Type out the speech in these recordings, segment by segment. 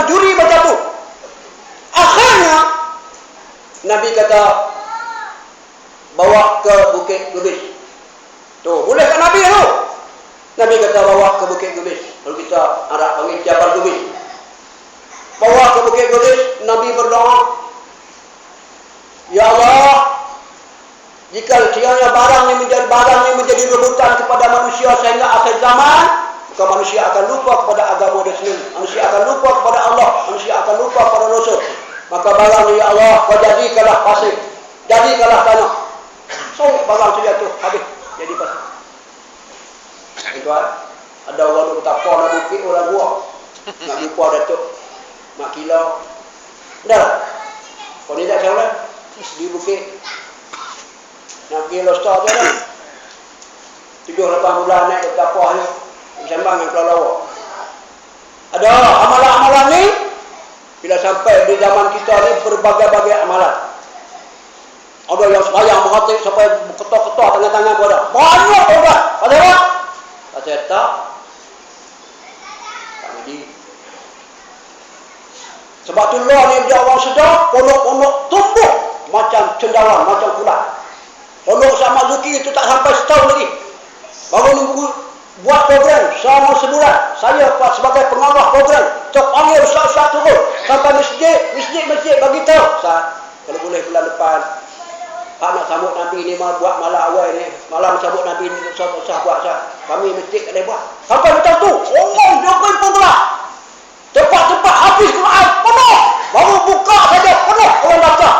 juri macam tu. Akhirnya Nabi kata bawa ke Bukit Gebis. Tu boleh kan Nabi tu? Nabi kata bawa ke Bukit Gebis. Kalau kita Arab panggil Jabal Gebis. Bawa ke Bukit Gebis, Nabi berdoa, ya Allah, jika sekiranya barang yang menjadi rebutan kepada manusia sehingga akhir zaman, maka manusia akan lupa kepada agama dia sendiri. Manusia akan lupa kepada Allah. Manusia akan lupa kepada Rasul. Maka barang ni, ya Allah, kau jadikanlah pasir, jadikanlah tanah. So barang tu jatuh, habis jadi pasir. Tuan, ada orang betapa nak bukit orang buah, nak lupa Datuk, nak kilau. Dah, kau ni tak salah di bukit. Nak pergi lostar tu kan 7-8 bulan naik ke tapah ni bersambang dengan Pulau Lawak. Ada amalan-amalan ni, bila sampai di zaman kita ni berbagai-bagai amalan. Ada yang sembahyang menghatik sampai ketok-ketok tangan-tangan pun ada. Banyak orang. Pasal apa? Pasal tak jadi. Sebab tu lah ni dia orang sedar, pondok-pondok tumbuh macam cendawan, macam kulat. Pondok Ustaz Marzuki itu tak sampai setahun lagi baru nunggu buat program selama sebulan. Saya sebagai pengarah program terpanggil Ustaz-Ustaz turun sampai masjid bagi tahu, Ustaz, kalau boleh bulan depan Pak nak sambut Nabi ni, buat malam awal ni, malam sambut Nabi ni, Ustaz buat, Ustaz. Kami masjid tak boleh buat. Sampai macam tu, orang jokowi penggelar. Tempat-tempat habis Quran penuh, baru buka saja penuh orang baca.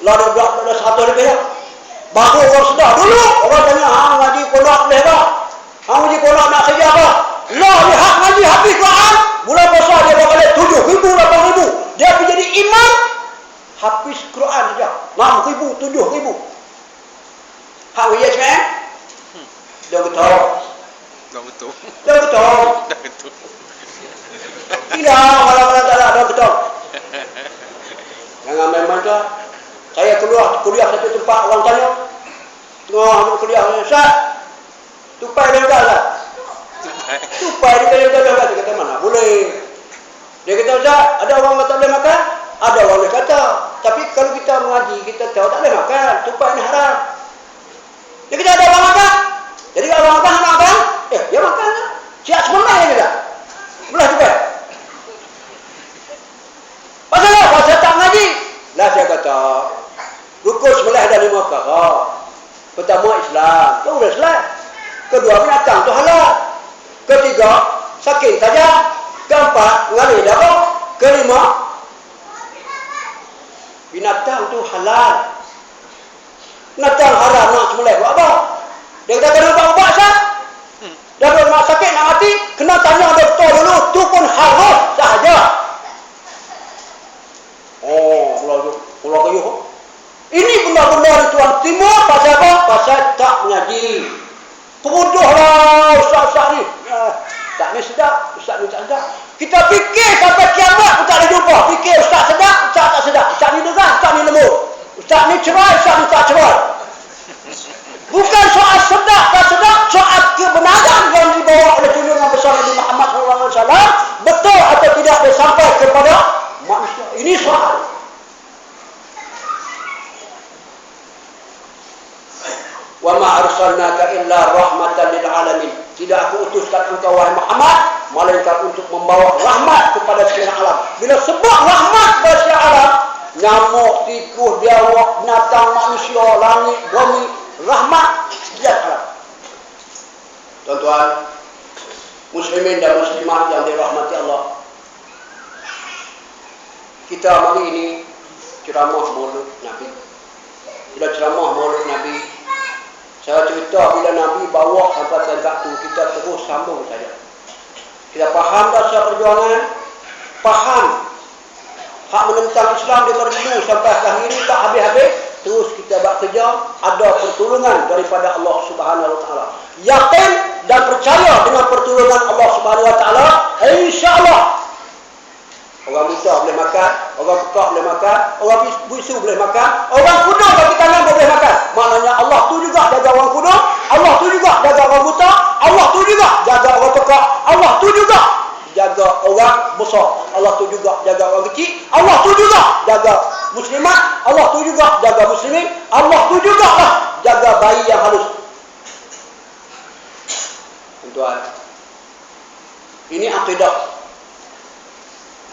Lah ada 100 lebih dah. Baru orang sedar. Dulu orang tanya, ngaji pondok boleh tak? Ngaji pondok nak kerja apa? Lah dia hak ngaji habis Quran, bulan puasa dia balik 7,000, 8,000. Dia pergi jadi imam, habis Quran saja 6,000, 7,000. Hak dia cakap dia betul. Dah betul. Dia betul. Dah betul. Tidak, malam-malam tak ada, dah betul. Jangan main-main tu. Saya kuliah satu tempat, orang tanya tengah kuliah, Ustaz, tupai dia tak lah? Tupai dia kata, dia kata mana boleh. Dia kata, Ustaz, ada orang tak boleh makan? Ada orang boleh kata, tapi kalau kita mengaji, kita tahu tak boleh makan, tupai ni haram. Dia kata, ada orang makan? Jadi kalau orang makan, dia makan lah. Siap sebenarnya dia kata, belah tupai. Pasal apa? Pasal tak mengaji. Lah saya kata, rukun sebelah ada 5 perkara. Pertama Islam, itu sudah Islam. Kedua binatang itu halal. Ketiga sakit saja. Keempat mengalir darah. Kelima binatang itu halal. Binatang haram nak sembelih buat apa? Dia kata kena ubat sah. Dah mak sakit nak mati, kena tanya doktor dulu. Tu pun harus sahaja. Oh, pulau kayuh. Ini benda-benda di Tuan Timur pasal apa? Pasal tak mengaji. Bodohlah ustaz-ustaz ni. Tak ni sedap, ustaz ni tak sedap. Kita fikir sampai kiamat pun tak ada jumpa. Fikir ustaz sedap, ustaz tak sedap. Ustaz ni dengar, ustaz ni lembut. Ustaz ni cerai, ustaz ni tak cerai. Bukan soal sedap tak sedap, soal kebenaran yang dibawa oleh junjungan besar Nabi Muhammad SAW betul atau tidak dia sampai kepada manusia. Ini soal. Wa ma arsalnaka illa rahmatan lil alamin. Tidak aku utuskan engkau wahai Muhammad melainkan untuk membawa rahmat kepada sekalian alam. Bila sebut rahmat kepada sekalian alam, nyamuk, tikus, biawak, binatang, manusia, langit, bumi, rahmat sekalian alam. Tuan-tuan, muslimin dan muslimat yang dirahmati Allah, kita hari ini ceramah Maulid Nabi. Bila ceramah Maulid Nabi, saya cerita bila Nabi bawa sampai tempat tu, kita terus sambung saja. Kita faham dasar perjuangan, faham hak menentang Islam daripada dulu sampai hari ini tak habis-habis, terus kita buat kerja, ada pertolongan daripada Allah Subhanahu Wa Taala. Yakin dan percaya dengan pertolongan Allah Subhanahu Wa Taala, insya-Allah. Orang buta boleh makan, orang pekak boleh makan, orang bisu boleh makan, orang kuda bagi tangan boleh makan. Maknanya Allah tu juga jaga orang kuda, Allah tu juga jaga orang buta, Allah tu juga jaga orang pekak, Allah tu juga jaga orang besar. Allah tu juga jaga orang kecil. Allah tu juga jaga muslimat. Allah tu juga jaga muslimin. Allah tu juga lah jaga bayi yang halus. Tuan, ini akidah.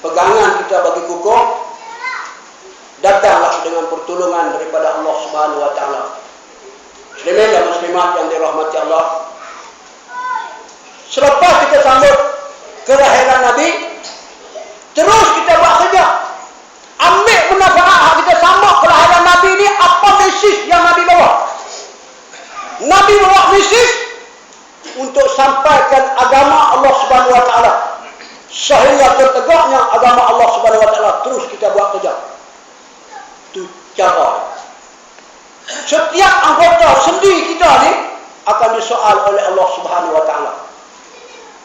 Pegangan kita bagi kukuh. Datanglah dengan pertolongan daripada Allah Subhanahu wa taala. Muslimin dan muslimat yang dirahmati Allah. Selepas kita sambut kelahiran Nabi, terus kita buat kerja. Ambil manfaat kita sambut kelahiran Nabi ini. Apa mesej yang Nabi bawa? Nabi bawa mesej untuk sampaikan agama Allah Subhanahu wa taala. Sehingga tertegaknya agama Allah Subhanahu wa taala, terus kita buat kerja. Itu cara. Setiap anggota sendi kita ni akan disoal oleh Allah Subhanahu wa taala.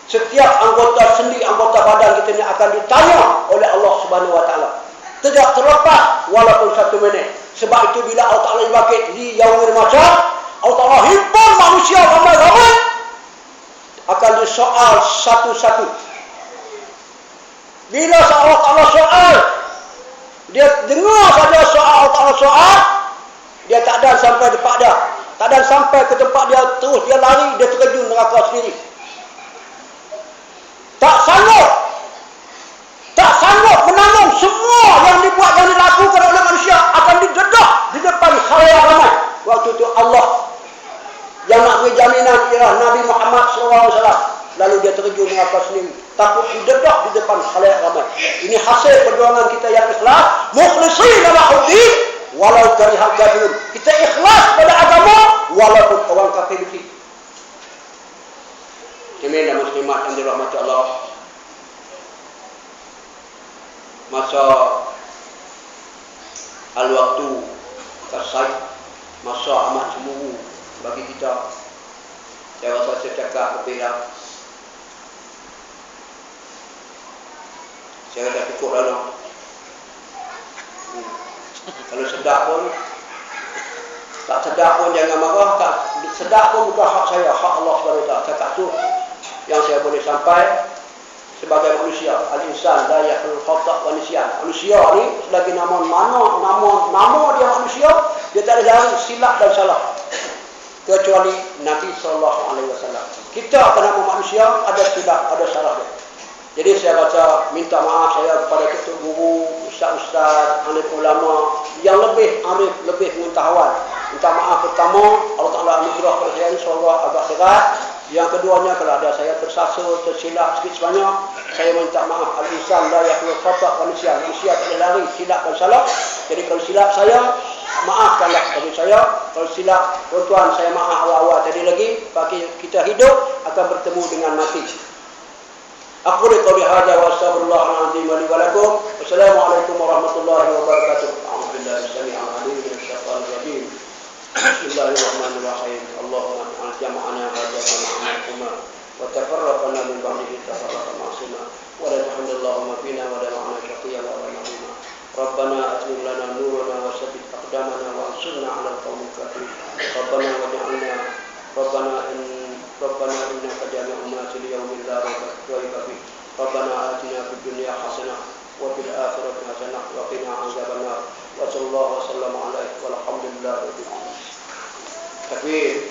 Setiap anggota sendi, anggota badan kita ni akan ditanya oleh Allah Subhanahu wa taala. Tidak terlepas walaupun 1 minit. Sebab itu bila Allah Taala dibangkit di yaumil mahsyar, Allah Taala himpun manusia ramai-ramai akan disoal satu-satu. Bila Allah Taala soal, dia dengar saja soal Allah Taala soal, dia tak ada sampai tempat dia. Tak ada sampai ke tempat dia, terus dia lari, dia terjun neraka sendiri. Tak sanggup menanggung semua yang dibuat, yang dilakukan oleh manusia akan didedah di depan khalayak ramai. Waktu itu Allah yang nak beri jaminan ialah Nabi Muhammad SAW. Lalu dia terjun neraka sendiri. Takut didedah di depan khalayak ramai. Ini hasil perjuangan kita yang ikhlas. Mukhlisin lahud-din walau karihal kafirun. Kita ikhlas pada agama walaupun orang kafir benci. Muslimin dan muslimat yang dirahmati Allah. Masa al-waktu kasai, masa amat cemburu bagi kita. Saya rasa saya cakap lebih dah. Saya dah cukup dah dah. Kalau sedap pun, tak sedap pun jangan marah. Tak sedap pun bukan hak saya, hak Allah SWT. Cakap tu yang saya boleh sampai sebagai manusia. Al-insan la yakhlu khata' wa nisyan. Manusia ni selagi nama dia manusia, dia tak ada lari silap dan salah. Kecuali Nabi SAW. Kita akan nama manusia, ada silap, ada salah dia. Jadi saya baca minta maaf saya kepada ketua guru, ustaz-ustaz, alim ulama yang lebih arif, lebih pengetahuan. Minta maaf pertama, Allah Taala anugerah kepada saya ini semoga agak berat. Yang keduanya kalau ada saya tersasul, tersilap sikit sebanyak, saya minta maaf. Al-insan la yakhlu khata' wa nisyan. Manusia tak boleh lari silap dan salah. Jadi kalau silap saya, maafkanlah bagi saya. Kalau silap tuan-tuan, saya maaf awal-awal tadi lagi. Bagi kita hidup akan bertemu dengan mati. Aku qouli hadza wa astaghfirullahal azim li wa lakum. Wassalamualaikum warahmatullahi wabarakatuh. A'udzubillahi minasyaitonir rajim. Minasyaitonir rajim. Bismillahirrahmanirrahim. Allahumma ij'al jam'ana hadza jam'an marhuma wa tafarraqna min ba'dihi tafarraqan ma'suma wa la tahmilillahumma fina wa la ma'ana shaqiyyan wa la mahmuma. Rabbana atmim lana nurana wa sabbit aqdamana wa ansurna 'alal qawmil kafirin. ربنا إنك جامع الناس ليوم لا ريب فيه. ربنا آتنا في الدنيا حسنة وفي الآخرة حسنة وقنا عذاب النار. وصلى الله وسلم عليه والحمد لله رب العالمين. تكبير.